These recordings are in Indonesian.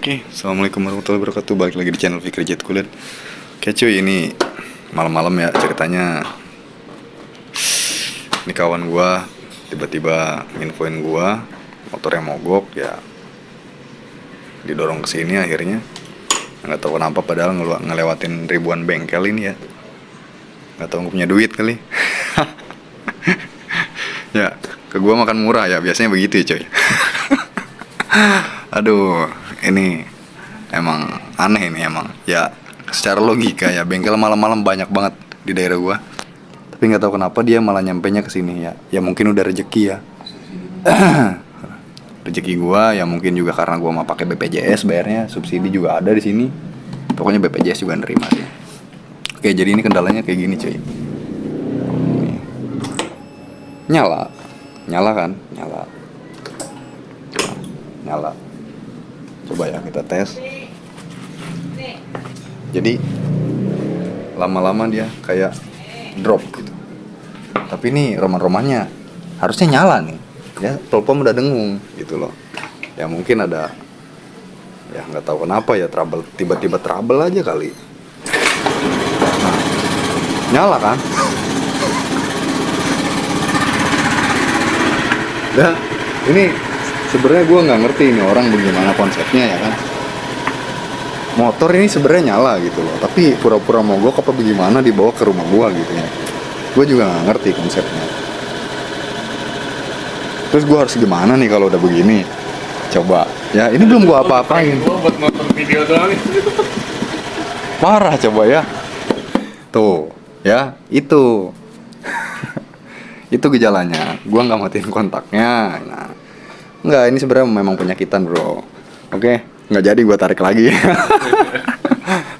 Oke, assalamualaikum warahmatullahi wabarakatuh. Balik lagi di channel Fikri Jet Kulit. Oke cuy, ini malam-malam ya ceritanya. Ini kawan gua tiba-tiba nginfoin gua motornya mogok ya, didorong ke sini akhirnya. Nggak tahu kenapa padahal ngelewatin ribuan bengkel ini ya. Nggak tahu nggak punya duit kali. Ya, ke gua makan murah ya, biasanya begitu ya cuy. Aduh, ini emang aneh ini emang. Ya, secara logika ya bengkel malam-malam banyak banget di daerah gua. Tapi nggak tahu kenapa dia malah nyampenya ke sini ya. Ya mungkin udah rezeki ya. Rezeki gua ya mungkin juga karena gua mau pakai BPJS bayarnya, subsidi juga ada di sini. Pokoknya BPJS juga nerima sih. Oke, jadi ini kendalanya kayak gini cuy. Nih. Nyala kan? Nyala. Coba ya kita tes. Jadi lama-lama dia kayak drop gitu. Tapi ini roman-romannya harusnya nyala nih. Ya, telepon udah dengung gitu loh. Ya mungkin ada, ya nggak tahu kenapa ya, trouble, tiba-tiba trouble aja kali. Nah, nyala kan? Ya, ini sebenarnya gue nggak ngerti ini orang bagaimana konsepnya ya kan. Motor ini sebenarnya nyala gitu loh, tapi pura-pura mogok apa bagaimana dibawa ke rumah gue gitu ya. Gue juga nggak ngerti konsepnya. Terus gue harus gimana nih kalau udah begini? Coba ya, ini belum gue apa-apain. Gue buat nonton video doang. Parah coba ya. Tuh ya, itu itu gejalanya. Gue nggak matiin kontaknya. Nah, nggak, ini sebenarnya memang penyakitan bro. Oke, nggak jadi gue tarik lagi.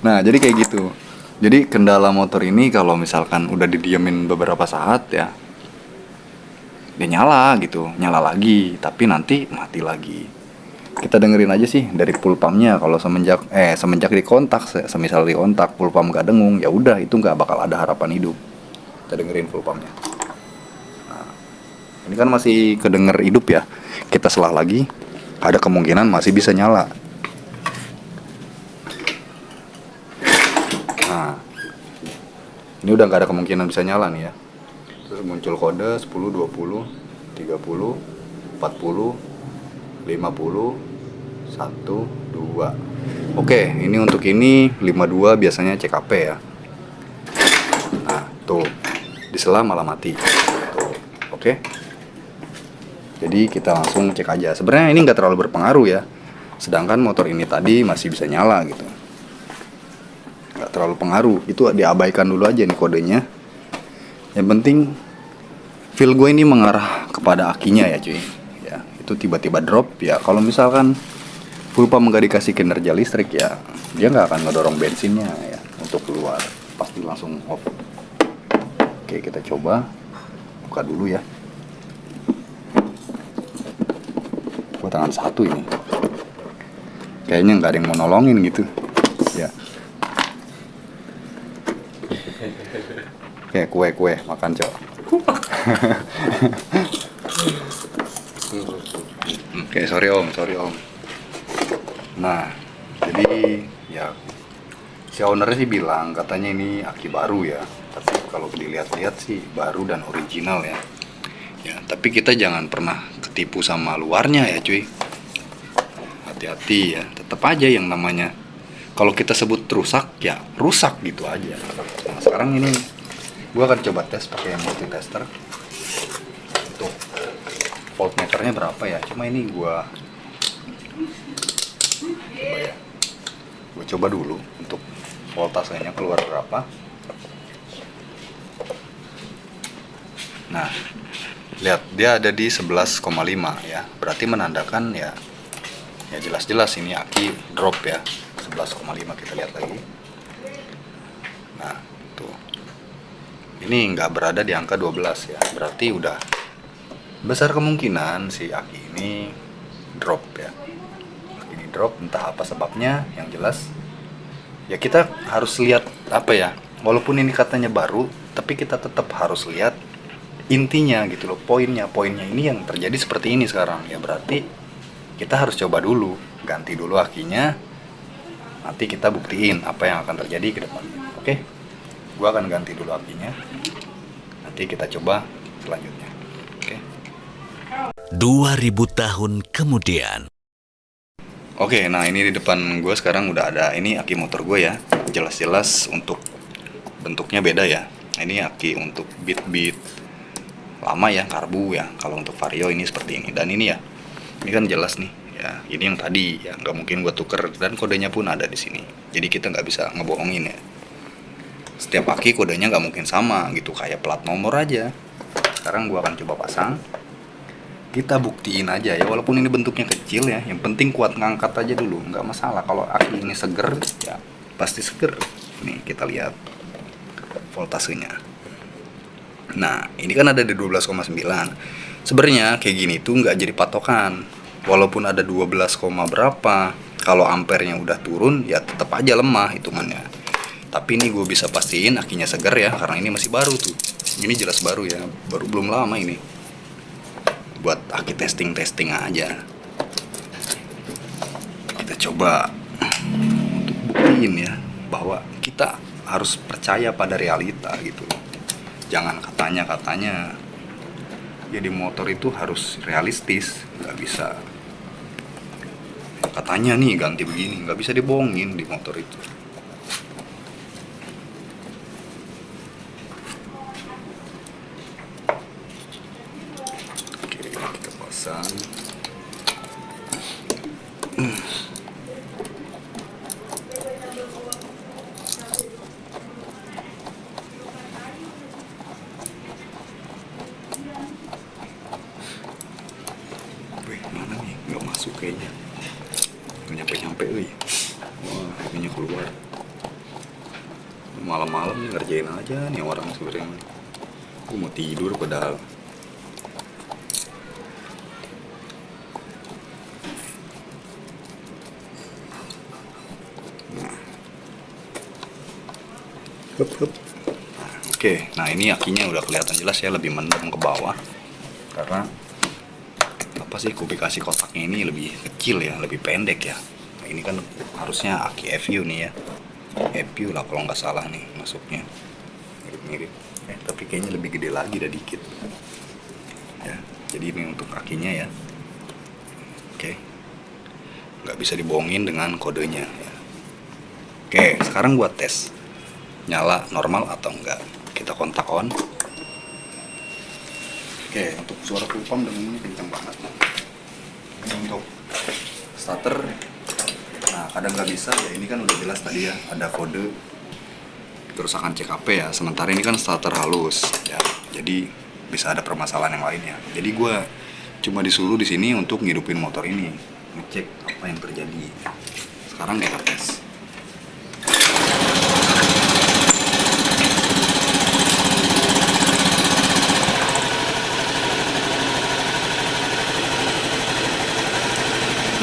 Nah, jadi kayak gitu. Jadi kendala motor ini kalau misalkan udah didiemin beberapa saat ya, dia nyala gitu, nyala lagi, tapi nanti mati lagi. Kita dengerin aja sih dari full pumpnya. Kalau semenjak dikontak, semisal dikontak full pump gak dengung, ya udah itu nggak bakal ada harapan hidup. Kita dengerin full pumpnya. Nah, ini kan masih kedenger hidup ya. Kita selah lagi, ada kemungkinan masih bisa nyala. Nah, ini udah nggak ada kemungkinan bisa nyala nih ya. Terus muncul kode 10, 20, 30, 40, 50, 1, 2. Oke, ini untuk ini 52 biasanya CKP ya. Nah, tuh disela malah mati. Tuh, oke. Jadi kita langsung cek aja. Sebenarnya ini nggak terlalu berpengaruh ya. Sedangkan motor ini tadi masih bisa nyala gitu. Nggak terlalu pengaruh. Itu diabaikan dulu aja nih kodenya. Yang penting feel gue ini mengarah kepada akinya ya cuy. Ya, itu tiba-tiba drop ya. Kalau misalkan full pump nggak dikasih kinerja listrik ya, dia nggak akan ngedorong bensinnya ya untuk keluar. Pasti langsung off. Oke, kita coba buka dulu ya. Gue tangan satu ini. Kayaknya nggak ada yang mau nolongin gitu. Ya. Kayak kue makan cok. Oke, sorry om. Nah, jadi ya si ownernya sih bilang katanya ini aki baru ya. Tapi kalau dilihat-lihat sih baru dan original ya. Ya, tapi kita jangan pernah ketipu sama luarnya ya cuy. Hati-hati ya. Tetap aja yang namanya kalau kita sebut rusak ya rusak gitu aja. Nah, sekarang ini gua akan coba tes pakai multi tester. Untuk voltmeternya berapa ya? Cuma ini gua coba ya. Gua coba dulu untuk voltasenya keluar berapa. Nah, lihat dia ada di 11,5 ya. Berarti menandakan ya jelas-jelas ini aki drop ya. 11,5 kita lihat lagi. Nah, tuh. Ini nggak berada di angka 12 ya. Berarti udah besar kemungkinan si aki ini drop ya. Ini drop, entah apa sebabnya, yang jelas ya kita harus lihat apa ya. Walaupun ini katanya baru, tapi kita tetap harus lihat intinya gitu loh, poinnya ini yang terjadi seperti ini sekarang ya. Berarti kita harus coba dulu ganti dulu akinya. Nanti kita buktiin apa yang akan terjadi ke depannya. Oke? Gua akan ganti dulu akinya. Nanti kita coba selanjutnya. Oke? 2000 tahun kemudian. Oke, nah ini di depan gue sekarang udah ada, ini aki motor gue ya. Jelas-jelas untuk bentuknya beda ya. Ini aki untuk beat lama ya, karbu ya. Kalau untuk Vario ini seperti ini. Dan ini ya, ini kan jelas nih ya. Ini yang tadi ya, nggak mungkin gue tuker, dan kodenya pun ada di sini. Jadi kita nggak bisa ngebohongin ya. Setiap aki kodenya nggak mungkin sama gitu, kayak plat nomor aja. Sekarang gue akan coba pasang. Kita buktiin aja ya, walaupun ini bentuknya kecil ya, yang penting kuat ngangkat aja dulu, nggak masalah. Kalau aki ini seger ya pasti seger. Nih kita lihat voltasenya. Nah ini kan ada di 12,9. Sebenarnya kayak gini tuh nggak jadi patokan. Walaupun ada 12, berapa, kalau ampernya udah turun ya tetap aja lemah hitungannya. Tapi ini gue bisa pastiin akinya seger ya, karena ini masih baru tuh. Ini jelas baru ya, baru belum lama ini. Buat aki testing aja. Kita coba untuk buktiin ya bahwa kita harus percaya pada realita gitu. Jangan katanya jadi motor itu harus realistis, nggak bisa katanya nih ganti begini, nggak bisa dibohongin di motor itu. Pasang. Wih, mana nih? Nggak masuk kayaknya. Nggak nyampe, wih. Wah, akhirnya keluar. Malam-malam nih ngerjain aja nih orang sebenarnya. Aku mau tidur padahal. Hup. Nah, oke, nah ini akinya udah kelihatan jelas ya, lebih mendem ke bawah. Karena apa sih, kubikasi kotaknya ini lebih kecil ya, lebih pendek ya. Nah, ini kan harusnya aki FU nih ya. FU lah kalau nggak salah nih masuknya. Mirip-mirip. Tapi kayaknya lebih gede lagi, dah dikit. Ya, jadi ini untuk akinya ya. Oke. Nggak bisa dibohongin dengan kodenya ya. Oke, sekarang buat tes. Nyala normal atau enggak, kita kontak on. Oke, untuk suara full pump dengan ini kencang banget. Ini untuk starter, nah kadang nggak bisa ya, ini kan udah jelas tadi ya, ada kode kerusakan CKP ya. Sementara ini kan starter halus ya, jadi bisa ada permasalahan yang lainnya. Jadi gue cuma disuruh di sini untuk ngidupin motor ini, ngecek apa yang terjadi. Sekarang kita tes.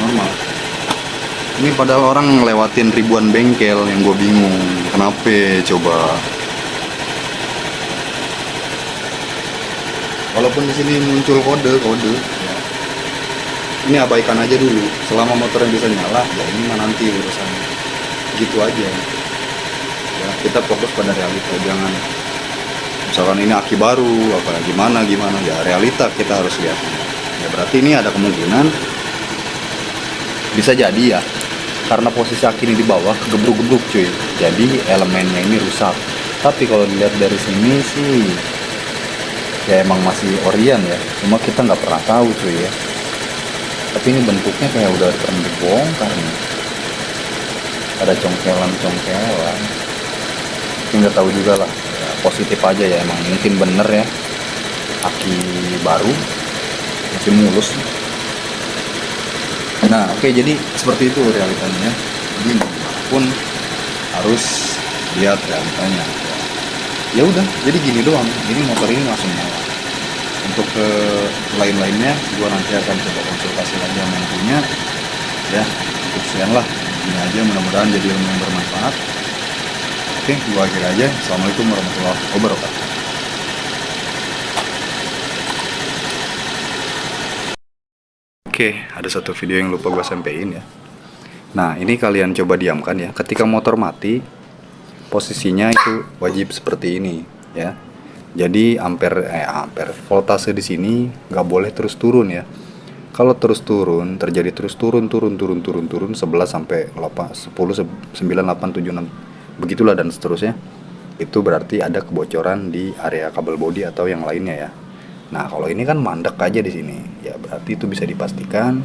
Normal. Ini padahal orang ngelewatin ribuan bengkel, yang gue bingung kenapa coba. Walaupun di sini muncul kode ya. Ini abaikan aja dulu. Selama motornya bisa nyala ya ini mah nanti urusannya. Gitu aja ya, kita fokus pada realita. Jangan misalkan ini aki baru apa gimana ya, realita kita harus lihat ya. Berarti ini ada kemungkinan bisa jadi ya, karena posisi aki ini di bawah kegebruk-gebruk cuy, jadi elemennya ini rusak. Tapi kalau dilihat dari sini sih ya emang masih orian ya, cuma kita nggak pernah tahu cuy ya. Tapi ini bentuknya kayak udah pernah dibongkar nih, ada congkelan tapi nggak tahu juga lah ya, positif aja ya, emang mungkin bener ya aki baru masih mulus. Nah oke, jadi seperti itu realitanya. Jadi pun harus lihat realitanya. Ya udah, jadi gini doang. Ini motor ini langsung nyala. Untuk ke lain-lainnya, gua nanti akan coba konsultasi lagi sama yang punya. Ya, cukup sekian lah. Ini aja, mudah-mudahan jadi ilmu yang bermanfaat. Oke, gua akhir aja. Assalamualaikum warahmatullahi wabarakatuh. Oke, ada satu video yang lupa gue sampein ya. Nah, ini kalian coba diamkan ya. Ketika motor mati, posisinya itu wajib seperti ini ya. Jadi ampere voltase di sini nggak boleh terus turun ya. Kalau terus turun, terjadi terus turun 11 sampai 8, 10, 9, 8, 7, 6 begitulah dan seterusnya. Itu berarti ada kebocoran di area kabel bodi atau yang lainnya ya. Nah, kalau ini kan mandek aja di sini. Ya berarti itu bisa dipastikan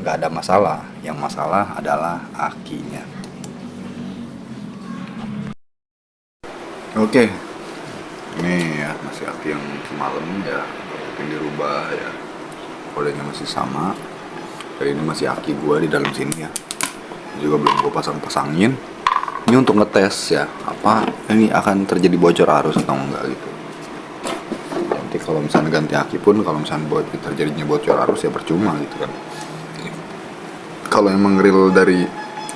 nggak ada masalah. Yang masalah adalah akinya. Oke, ini ya masih aki yang semalam ya, yang dirubah ya. Kodenya masih sama. Dan ini masih aki gua di dalam sini ya. Juga belum gua pasang-pasangin. Ini untuk ngetes ya, apa ini akan terjadi bocor arus atau enggak gitu. Nanti kalau misalnya ganti aki pun, kalau misalnya buat terjadinya bocor arus ya percuma gitu kan. Kalau emang real dari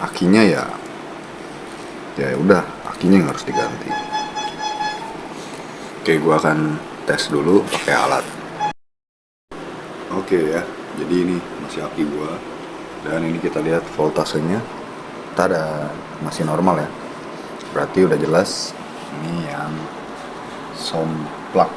akinya ya, ya udah akinya yang harus diganti. Oke, gua akan tes dulu pakai alat. Oke ya, jadi ini masih aki gua. Dan ini kita lihat voltasenya. Tada, masih normal ya. Berarti udah jelas ini yang somplak